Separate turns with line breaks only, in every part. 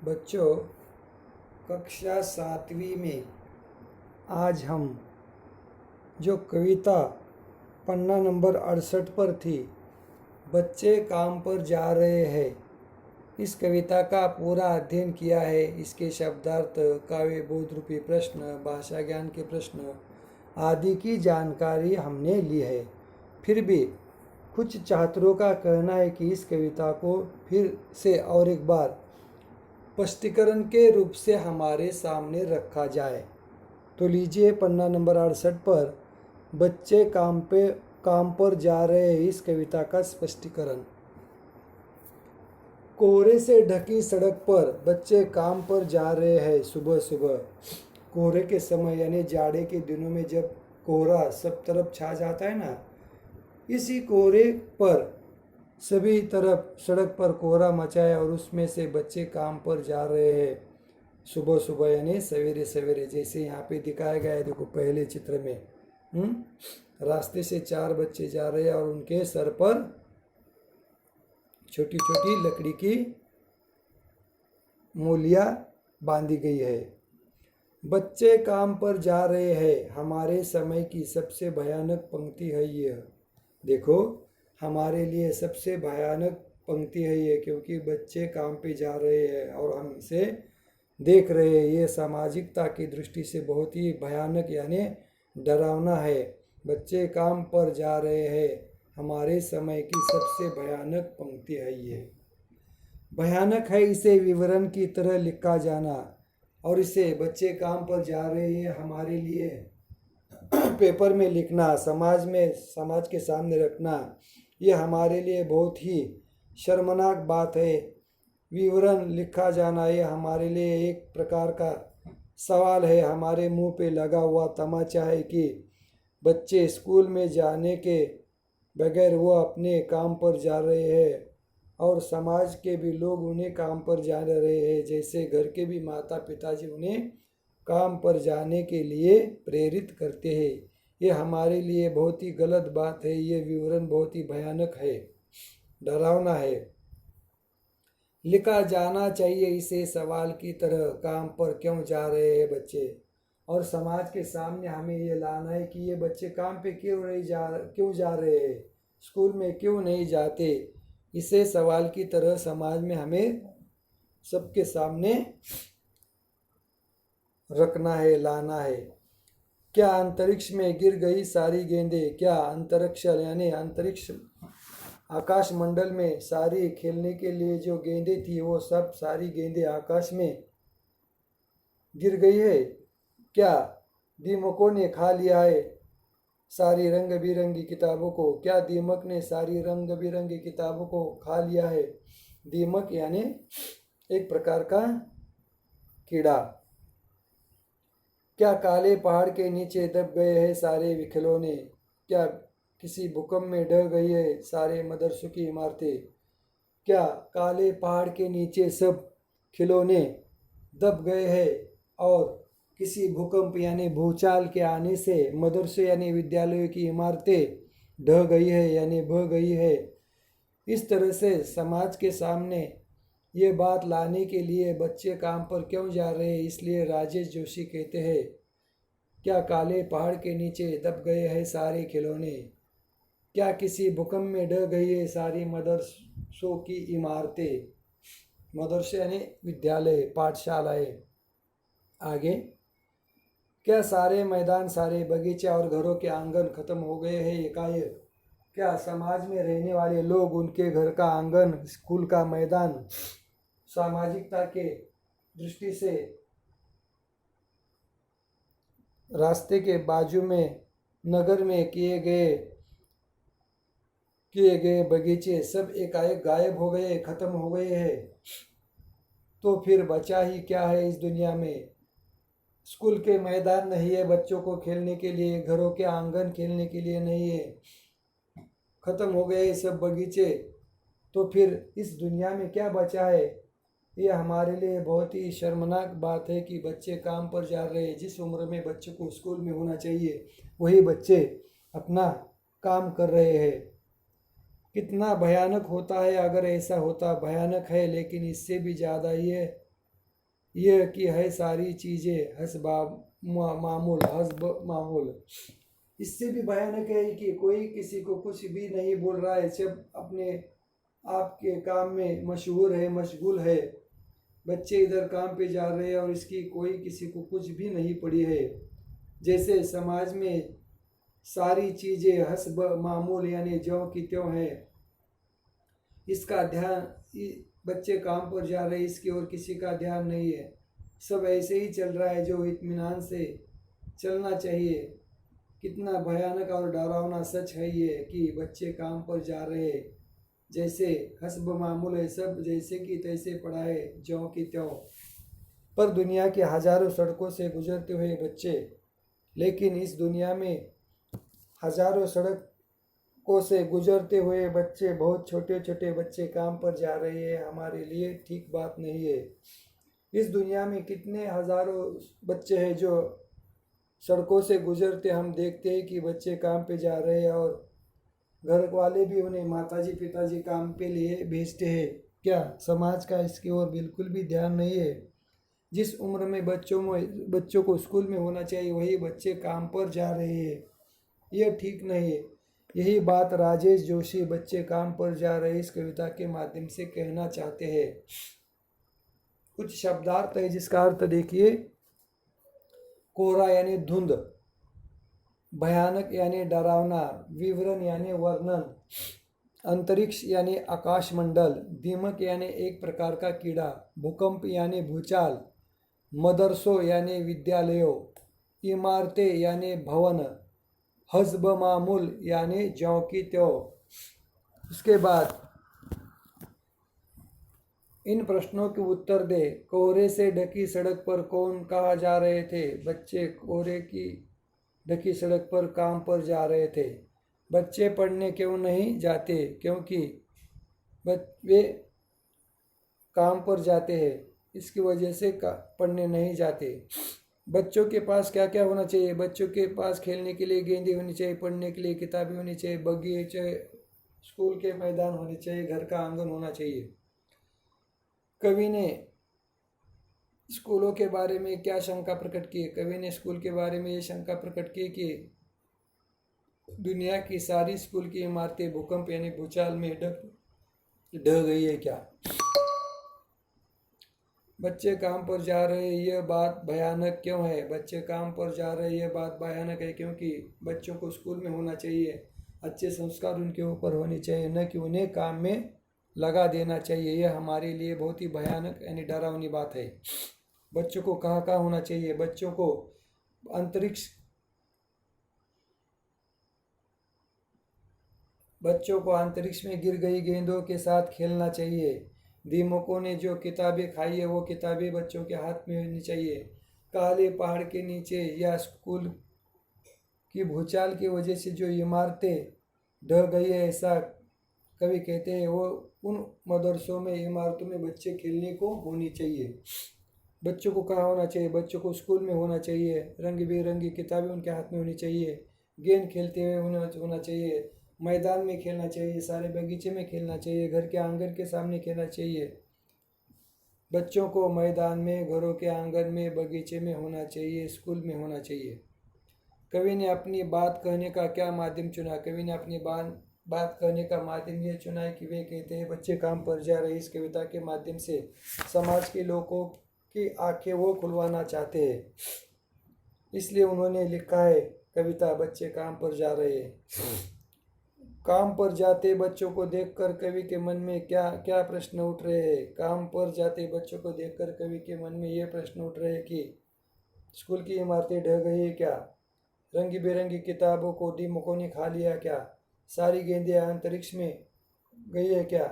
बच्चों, कक्षा 7वीं में आज हम जो कविता पन्ना नंबर 68 पर थी, बच्चे काम पर जा रहे हैं, इस कविता का पूरा अध्ययन किया है। इसके शब्दार्थ, काव्य बोध रूपी प्रश्न, भाषा ज्ञान के प्रश्न आदि की जानकारी हमने ली है। फिर भी कुछ छात्रों का कहना है कि इस कविता को फिर से और एक बार स्पष्टीकरण के रूप से हमारे सामने रखा जाए। तो लीजिए पन्ना नंबर 68 पर बच्चे काम पर जा रहे हैं, इस कविता का स्पष्टीकरण। कोहरे से ढकी सड़क पर बच्चे काम पर जा रहे हैं। सुबह सुबह कोहरे के समय यानी जाड़े के दिनों में जब कोहरा सब तरफ छा जाता है ना, इसी कोहरे पर सभी तरफ सड़क पर कोहरा मचा है और उसमें से बच्चे काम पर जा रहे हैं। सुबह सुबह यानी सवेरे सवेरे, जैसे यहाँ पे दिखाया गया है। देखो पहले चित्र में रास्ते से 4 बच्चे जा रहे हैं और उनके सर पर छोटी छोटी लकड़ी की मूलियाँ बांधी गई है। बच्चे काम पर जा रहे हैं, हमारे समय की सबसे भयानक पंक्ति है यह। देखो, हमारे लिए सबसे भयानक पंक्ति है ये, क्योंकि बच्चे काम पे जा रहे हैं और हम इसे देख रहे हैं। ये सामाजिकता की दृष्टि से बहुत ही भयानक यानी डरावना है। बच्चे काम पर जा रहे हैं, हमारे समय की सबसे भयानक पंक्ति है ये। भयानक है इसे विवरण की तरह लिखा जाना, और इसे बच्चे काम पर जा रहे हैं हमारे लिए पेपर में लिखना, समाज के सामने रखना, यह हमारे लिए बहुत ही शर्मनाक बात है। विवरण लिखा जाना ये हमारे लिए एक प्रकार का सवाल है, हमारे मुंह पे लगा हुआ तमाचा है कि बच्चे स्कूल में जाने के बगैर वो अपने काम पर जा रहे हैं और समाज के भी लोग उन्हें काम पर जा रहे हैं। जैसे घर के भी माता पिताजी उन्हें काम पर जाने के लिए प्रेरित करते हैं। ये हमारे लिए बहुत ही गलत बात है। ये विवरण बहुत ही भयानक है, डरावना है। लिखा जाना चाहिए इसे सवाल की तरह, काम पर क्यों जा रहे हैं बच्चे, और समाज के सामने हमें ये लाना है कि ये बच्चे काम पे क्यों जा रहे हैं, स्कूल में क्यों नहीं जाते। इसे सवाल की तरह समाज में हमें सबके सामने रखना है, लाना है। क्या अंतरिक्ष में गिर गई सारी गेंदें, क्या अंतरिक्ष यानी अंतरिक्ष आकाश मंडल में सारी खेलने के लिए जो गेंदें थी वो सब सारी गेंदें आकाश में गिर गई है। क्या दीमकों ने खा लिया है सारी रंग बिरंगी किताबों को, क्या दीमक ने सारी रंग बिरंगी किताबों को खा लिया है। दीमक यानी एक प्रकार का कीड़ा। क्या काले पहाड़ के नीचे दब गए हैं सारे खिलौने, क्या किसी भूकंप में ढह गई है सारे मदरसों की इमारतें। क्या काले पहाड़ के नीचे सब खिलौने दब गए हैं और किसी भूकंप यानी भूचाल के आने से मदरसे यानी विद्यालयों की इमारतें ढह गई है यानी बह गई है। इस तरह से समाज के सामने ये बात लाने के लिए बच्चे काम पर क्यों जा रहे हैं, इसलिए राजेश जोशी कहते हैं, क्या काले पहाड़ के नीचे दब गए हैं सारे खिलौने, क्या किसी भूकंप में ढह गई है सारी मदरसों की इमारतें। मदरसे यानी विद्यालय, पाठशालाएं। आगे, क्या सारे मैदान, सारे बगीचे और घरों के आंगन खत्म हो गए हैं एकाएक। क्या समाज में रहने वाले लोग, उनके घर का आंगन, स्कूल का मैदान सामाजिकता के दृष्टि से रास्ते के बाजू में नगर में किए गए बगीचे सब एकाएक गायब हो गए, खत्म हो गए हैं। तो फिर बचा ही क्या है इस दुनिया में। स्कूल के मैदान नहीं है बच्चों को खेलने के लिए, घरों के आंगन खेलने के लिए नहीं है, खत्म हो गए सब बगीचे। तो फिर इस दुनिया में क्या बचा है। ये हमारे लिए बहुत ही शर्मनाक बात है कि बच्चे काम पर जा रहे हैं। जिस उम्र में बच्चों को स्कूल में होना चाहिए वही बच्चे अपना काम कर रहे हैं। कितना भयानक होता है अगर ऐसा होता। भयानक है, लेकिन इससे भी ज़्यादा ये यह कि है सारी चीज़ें हस्ब मामूल। इससे भी भयानक है कि कोई किसी को कुछ भी नहीं बोल रहा है, सब अपने आप के काम में मशहूर है, मशगूल है। बच्चे इधर काम पे जा रहे हैं और इसकी कोई किसी को कुछ भी नहीं पड़ी है। जैसे समाज में सारी चीज़ें हस्ब मामूल यानी ज्यों की त्यों है। इसका ध्यान बच्चे काम पर जा रहे हैं, इसकी ओर किसी का ध्यान नहीं है। सब ऐसे ही चल रहा है जो इत्मीनान से चलना चाहिए। कितना भयानक और डरावना सच है ये कि बच्चे काम पर जा रहे हैं, जैसे हस्ब मामूल है, सब जैसे कि तैसे पड़ा है, ज्यों की त्यों। पर दुनिया के हजारों सड़कों से गुजरते हुए बच्चे, लेकिन इस दुनिया में हजारों सड़कों से गुजरते हुए बच्चे, बहुत छोटे छोटे बच्चे काम पर जा रहे हैं, हमारे लिए ठीक बात नहीं है। इस दुनिया में कितने हजारों बच्चे हैं जो सड़कों से गुजरते हम देखते हैं कि बच्चे काम पे जा रहे हैं और घर वाले भी उन्हें माताजी पिताजी काम पे लिए भेजते हैं। क्या समाज का इसकी ओर बिल्कुल भी ध्यान नहीं है? जिस उम्र में बच्चों को स्कूल में होना चाहिए वही बच्चे काम पर जा रहे हैं, यह ठीक नहीं है। यही बात राजेश जोशी बच्चे काम पर जा रहे इस कविता के माध्यम से कहना चाहते हैं। कुछ शब्दार्थ है जिसका अर्थ देखिए। कोहरा यानी धुंध, भयानक यानी डरावना, विवरण यानी वर्णन, अंतरिक्ष यानी आकाशमंडल, दीमक यानी एक प्रकार का कीड़ा, भूकंप यानी भूचाल, मदरसों यानी विद्यालयों, इमारतें यानी भवन, हस्ब मामूल यानी ज्यों की त्यों। उसके बाद इन प्रश्नों के उत्तर दे। कोहरे से ढकी सड़क पर कौन कहाँ जा रहे थे? बच्चे कोहरे की ढकी सड़क पर काम पर जा रहे थे। बच्चे पढ़ने क्यों नहीं जाते? क्योंकि वे काम पर जाते हैं, इसकी वजह से पढ़ने नहीं जाते। बच्चों के पास क्या क्या होना चाहिए? बच्चों के पास खेलने के लिए गेंदें होनी चाहिए, पढ़ने के लिए किताबें होनी चाहिए, बगीचे, स्कूल के मैदान होने चाहिए, घर का आंगन होना चाहिए। कवि ने स्कूलों के बारे में क्या शंका प्रकट की? कवि ने स्कूल के बारे में ये शंका प्रकट की कि दुनिया की सारी स्कूल की इमारतें भूकंप यानी भूचाल में ढह गई है क्या? बच्चे काम पर जा रहे हैं, यह बात भयानक क्यों है? बच्चे काम पर जा रहे हैं, यह बात भयानक है क्योंकि बच्चों को स्कूल में होना चाहिए, अच्छे संस्कार उनके ऊपर होने चाहिए, न कि उन्हें काम में लगा देना चाहिए। यह हमारे लिए बहुत ही भयानक यानी डरावनी बात है। बच्चों को कहाँ कहाँ होना चाहिए? बच्चों को अंतरिक्ष, बच्चों को अंतरिक्ष में गिर गई गेंदों के साथ खेलना चाहिए। दीमकों ने जो किताबें खाई है वो किताबें बच्चों के हाथ में होनी चाहिए। काले पहाड़ के नीचे या स्कूल की भूचाल की वजह से जो इमारतें ढह गई है, ऐसा कवि कहते हैं, वो उन मदरसों में, इमारतों में बच्चे खेलने को होनी चाहिए। बच्चों को कहाँ होना चाहिए? बच्चों को स्कूल में होना चाहिए। रंग बिरंगी किताबें उनके हाथ में होनी चाहिए, गेंद खेलते हुए होना चाहिए, मैदान में खेलना चाहिए, सारे बगीचे में खेलना चाहिए, घर के आंगन के सामने खेलना चाहिए। बच्चों को मैदान में, घरों के आंगन में, बगीचे में होना चाहिए, स्कूल में होना चाहिए। कवि ने अपनी बात कहने का क्या माध्यम चुना? कवि ने अपनी बात कहने का माध्यम ये चुना है कि वे कहते हैं बच्चे काम पर जा रहे। इस कविता के माध्यम से समाज के लोगों की आंखें वो खुलवाना चाहते हैं, इसलिए उन्होंने लिखा है कविता बच्चे काम पर जा रहे हैं। काम पर जाते बच्चों को देखकर कवि के मन में क्या क्या प्रश्न उठ रहे हैं? काम पर जाते बच्चों को देखकर कवि के मन में ये प्रश्न उठ रहे हैं कि स्कूल की इमारतें ढह गई है क्या? रंगी बिरंगी किताबों को दीमकों ने खा लिया क्या? सारी गेंदें अंतरिक्ष में गई है क्या?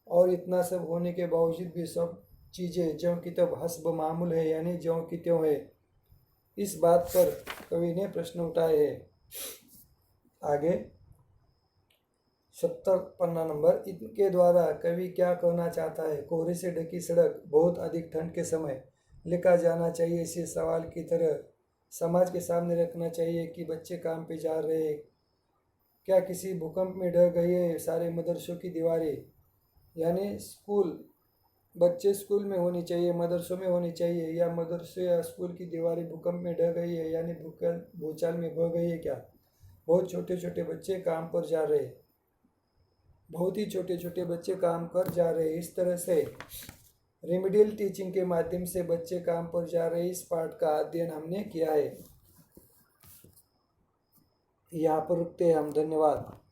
और इतना सब होने के बावजूद भी सब चीज़ें ज्यों की त्यों हस्ब मामूल है यानी ज्यों की त्यों है। इस बात पर कवि ने प्रश्न उठाए हैं। आगे 70 पन्ना नंबर। इनके द्वारा कवि क्या कहना चाहता है? कोहरे से ढकी सड़क बहुत अधिक ठंड के समय लिखा जाना चाहिए। इसे सवाल की तरह समाज के सामने रखना चाहिए कि बच्चे काम पे जा रहे हैं क्या? किसी भूकंप में ढह गई है सारे मदरसों की दीवारें यानी स्कूल बच्चे स्कूल में होनी चाहिए, मदरसों में होनी चाहिए, या मदरसे या स्कूल की दीवारें भूकंप में ढह गई है, यानी भूचाल में बह गई है क्या? बहुत छोटे छोटे बच्चे काम पर जा रहे हैं, बहुत ही छोटे छोटे बच्चे काम कर जा रहे हैं। इस तरह से रेमिडियल टीचिंग के माध्यम से बच्चे काम पर जा रहे हैं, इस पाठ का अध्ययन हमने किया है। यहाँ पर रुकते हैं हम। धन्यवाद।